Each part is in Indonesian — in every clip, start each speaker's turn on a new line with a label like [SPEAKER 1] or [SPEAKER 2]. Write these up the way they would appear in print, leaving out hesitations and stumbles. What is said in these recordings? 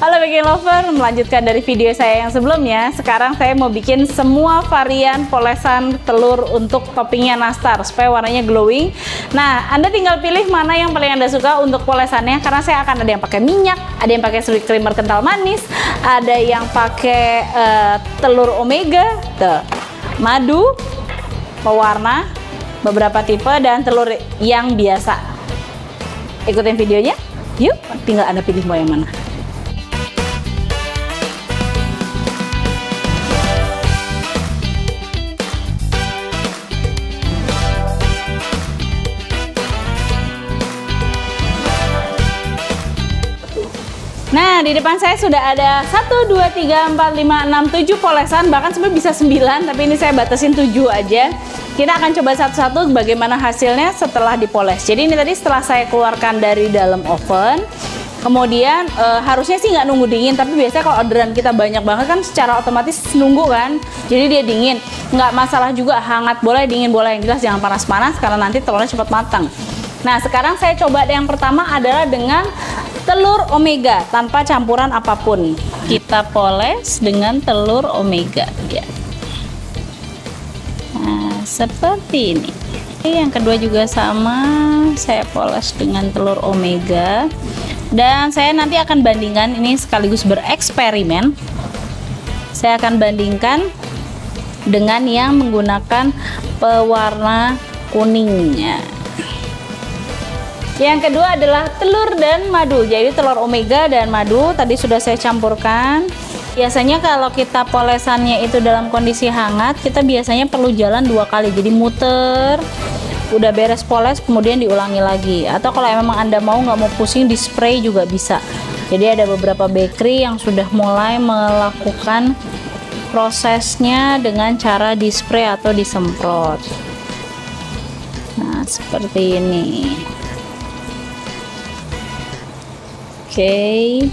[SPEAKER 1] Halo baking lover, melanjutkan dari video saya yang sebelumnya. Sekarang saya mau bikin semua varian polesan telur untuk toppingnya nastar supaya warnanya glowing. Nah, Anda tinggal pilih mana yang paling Anda suka untuk polesannya, karena saya akan ada yang pakai minyak, ada yang pakai sweet creamer kental manis, ada yang pakai telur omega, madu, pewarna, beberapa tipe, dan telur yang biasa. Ikutin videonya, yuk, tinggal Anda pilih mau yang mana. Nah, di depan saya sudah ada 1, 2, 3, 4, 5, 6, 7 polesan, bahkan sebenarnya bisa 9, tapi ini saya batasin 7 aja. Kita akan coba satu-satu bagaimana hasilnya setelah dipoles. Jadi ini tadi setelah saya keluarkan dari dalam oven, kemudian harusnya sih nggak nunggu dingin, tapi biasanya kalau orderan kita banyak banget kan secara otomatis nunggu kan, jadi dia dingin. Nggak masalah juga, hangat boleh, dingin boleh, yang jelas jangan panas-panas karena nanti telurnya cepat matang. Nah, sekarang saya coba yang pertama adalah dengan telur omega tanpa campuran apapun. Kita poles dengan telur omega ya. Nah, seperti ini. Yang kedua juga sama, saya poles dengan telur omega. Dan saya nanti akan bandingkan, ini sekaligus bereksperimen. Saya akan bandingkan dengan yang menggunakan pewarna kuningnya. Yang kedua adalah telur dan madu. Jadi telur omega dan madu tadi sudah saya campurkan. Biasanya kalau kita polesannya itu dalam kondisi hangat, kita biasanya perlu jalan 2 kali. Jadi muter, udah beres poles kemudian diulangi lagi. Atau kalau memang Anda nggak mau pusing, di spray juga bisa. Jadi ada beberapa bakery yang sudah mulai melakukan prosesnya dengan cara di spray atau disemprot. Nah, seperti ini. Oke.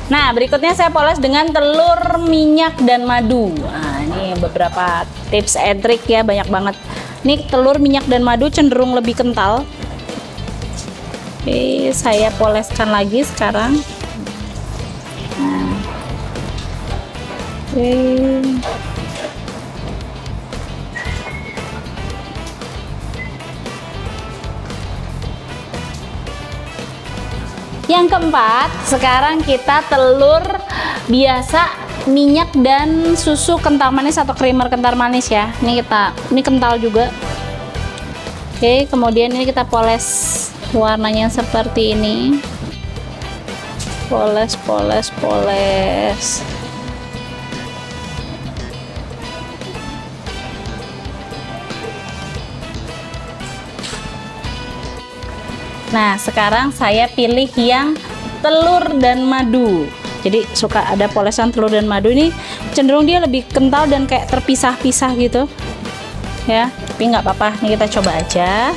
[SPEAKER 1] Nah, berikutnya saya poles dengan telur, minyak, dan madu. Nah, ini beberapa tips and trick ya, banyak banget. Nih, telur, minyak, dan madu cenderung lebih kental. Oke, saya poleskan lagi sekarang. Nah. Oke. Yang keempat, sekarang kita telur biasa, minyak, dan susu kental manis atau creamer kental manis ya. Ini kental juga. Oke, kemudian ini kita poles warnanya seperti ini. Poles, poles, poles. Nah, sekarang saya pilih yang telur dan madu. Jadi suka ada polesan telur dan madu ini cenderung dia lebih kental dan kayak terpisah-pisah gitu. Ya, tapi nggak apa-apa. Nih kita coba aja.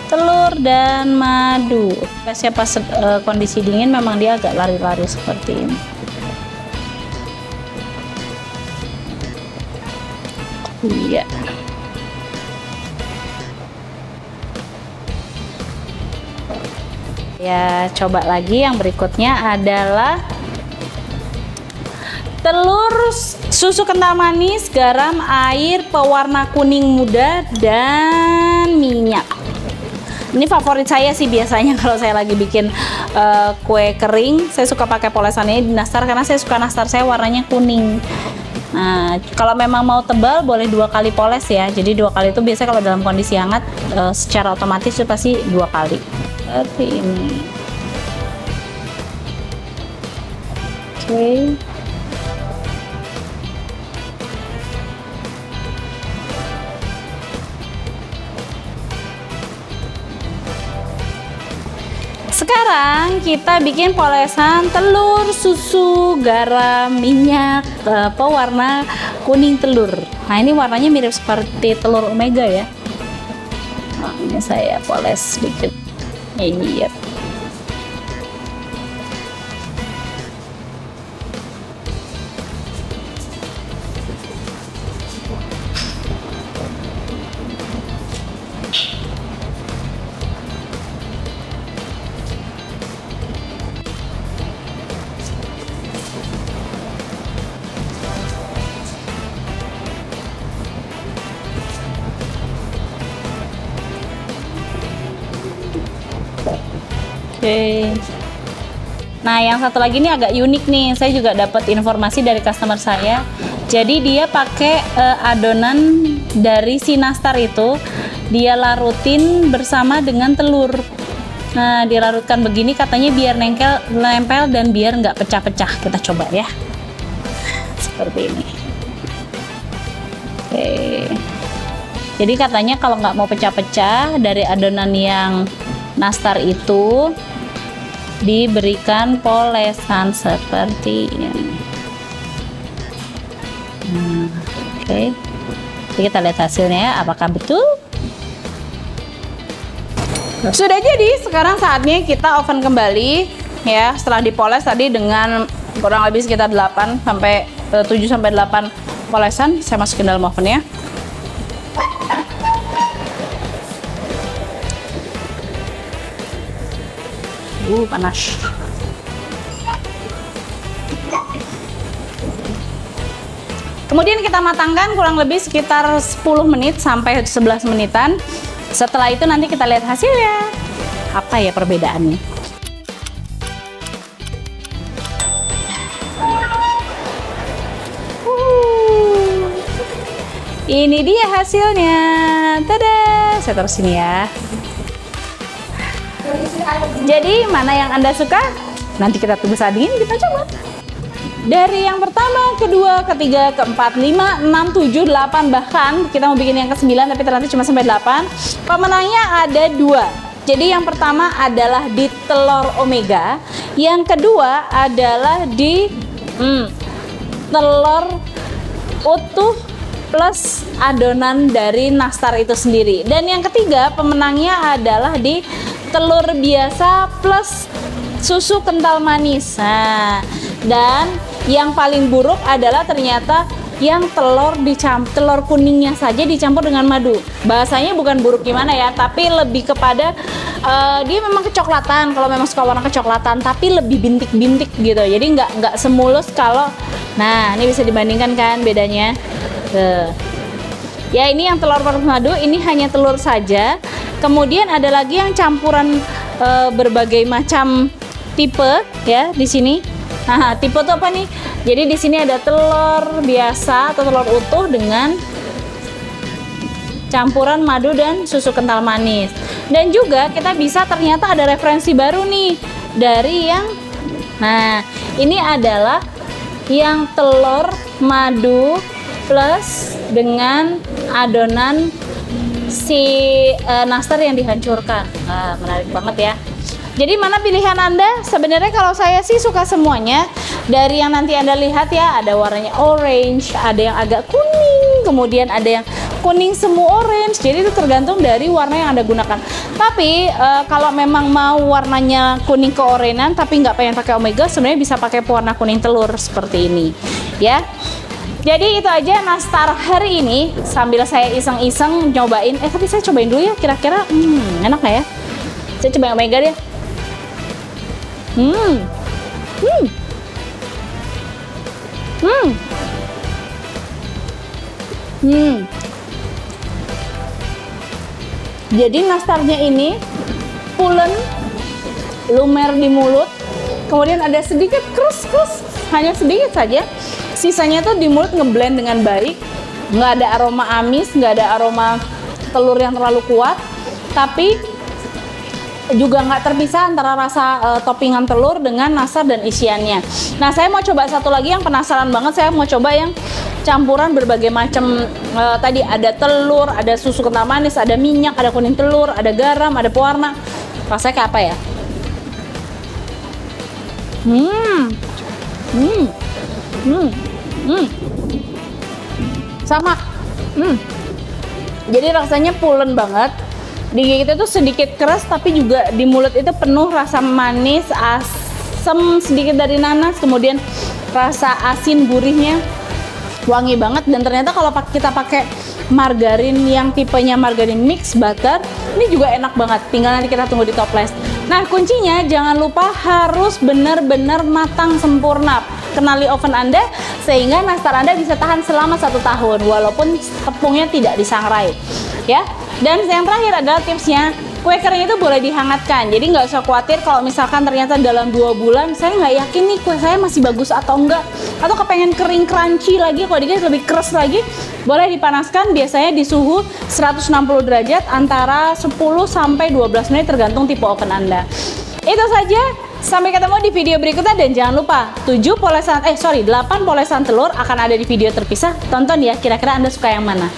[SPEAKER 1] Telur dan madu. Pas kondisi dingin memang dia agak lari-lari seperti ini. Iya. Ya, coba lagi. Yang berikutnya adalah telur, susu kental manis, garam, air, pewarna kuning muda, dan minyak. Ini favorit saya sih biasanya kalau saya lagi bikin kue kering. Saya suka pakai polesannya di nastar karena saya suka nastar saya warnanya kuning. Nah, kalau memang mau tebal boleh 2 kali poles ya. Jadi 2 kali itu biasanya kalau dalam kondisi hangat secara otomatis itu pasti 2 kali. Seperti ini. Oke. Sekarang kita bikin polesan telur, susu, garam, minyak, pewarna kuning telur. Nah, ini warnanya mirip seperti telur omega ya. Nah, ini saya poles sedikit. Ini ya. Oke. Nah, yang satu lagi ini agak unik nih. Saya juga dapat informasi dari customer saya. Jadi dia pakai adonan dari si nastar itu, dia larutin bersama dengan telur. Nah, dilarutkan begini katanya biar nempel dan biar nggak pecah-pecah. Kita coba ya. Seperti ini. Oke. Jadi katanya kalau nggak mau pecah-pecah dari adonan yang nastar itu, diberikan polesan seperti ini. Oke. Jadi kita lihat hasilnya ya, apakah betul? Sudah jadi, sekarang saatnya kita oven kembali ya. Setelah dipoles tadi dengan kurang lebih sekitar 7 sampai 8 polesan, saya masukin dalam oven ya. Panas. Kemudian kita matangkan kurang lebih sekitar 10 menit sampai 11 menitan. Setelah itu nanti kita lihat hasilnya. Apa ya perbedaannya? Ini dia hasilnya. Tada! Saya taruh sini ya. Jadi mana yang Anda suka? Nanti kita tunggu saat dingin, kita coba. Dari yang pertama, kedua, ketiga, keempat, 5, 6, 7, 8, bahkan kita mau bikin yang ke-9 tapi ternyata cuma sampai 8. Pemenangnya ada 2. Jadi yang pertama adalah di telur omega, yang kedua adalah di telur utuh plus adonan dari nastar itu sendiri. Dan yang ketiga pemenangnya adalah di telur biasa plus susu kental manis. Nah, dan yang paling buruk adalah ternyata yang telur kuningnya saja dicampur dengan madu. Bahasanya bukan buruk gimana ya, tapi lebih kepada dia memang kecoklatan. Kalau memang suka warna kecoklatan, tapi lebih bintik-bintik gitu. Jadi nggak semulus kalau. Nah, ini bisa dibandingkan kan bedanya. Ya, ini yang telur plus madu, ini hanya telur saja. Kemudian ada lagi yang campuran berbagai macam tipe ya di sini. Nah, tipe itu apa nih? Jadi di sini ada telur biasa atau telur utuh dengan campuran madu dan susu kental manis. Dan juga kita bisa ternyata ada referensi baru nih dari yang, nah ini adalah yang telur madu plus dengan adonan si nastar yang dihancurkan. Nah, menarik banget ya. Jadi mana pilihan Anda? Sebenarnya kalau saya sih suka semuanya. Dari yang nanti Anda lihat ya, ada warnanya orange, ada yang agak kuning, kemudian ada yang kuning semu orange. Jadi itu tergantung dari warna yang Anda gunakan. Tapi kalau memang mau warnanya kuning keorenan tapi nggak pengen pakai omega, sebenarnya bisa pakai pewarna kuning telur seperti ini ya. Jadi itu aja nastar hari ini. Sambil saya iseng-iseng nyobain, tapi saya cobain dulu ya, kira-kira enak nggak ya? Saya coba omega deh. Jadi nastarnya ini pulen, lumer di mulut, kemudian ada sedikit krus-krus, hanya sedikit saja. Sisanya tuh di mulut ngeblend dengan baik, nggak ada aroma amis, nggak ada aroma telur yang terlalu kuat, tapi juga nggak terpisah antara rasa toppingan telur dengan nastar dan isiannya. Nah, saya mau coba satu lagi yang penasaran banget. Saya mau coba yang campuran berbagai macam. Tadi ada telur, ada susu kental manis, ada minyak, ada kuning telur, ada garam, ada pewarna. Rasanya kayak apa ya? Sama. Jadi rasanya pulen banget. Digigit itu sedikit keras, tapi juga di mulut itu penuh rasa manis, asam sedikit dari nanas, kemudian rasa asin gurihnya wangi banget. Dan ternyata kalau kita pakai margarin yang tipenya margarin mix butter, ini juga enak banget. Tinggal nanti kita tunggu di toples. Nah, kuncinya jangan lupa harus benar-benar matang sempurna. Kenali oven Anda sehingga nastar Anda bisa tahan selama 1 tahun walaupun tepungnya tidak disangrai ya. Dan yang terakhir adalah tipsnya, kue kering itu boleh dihangatkan. Jadi nggak usah khawatir kalau misalkan ternyata dalam 2 bulan saya nggak yakin nih kue saya masih bagus atau enggak, atau kepengen kering crunchy lagi, kalau dikit lebih keras lagi, boleh dipanaskan biasanya di suhu 160 derajat antara 10 sampai 12 menit tergantung tipe oven Anda. Itu saja. Sampai ketemu di video berikutnya, dan jangan lupa 8 polesan telur akan ada di video terpisah. Tonton ya, kira-kira Anda suka yang mana.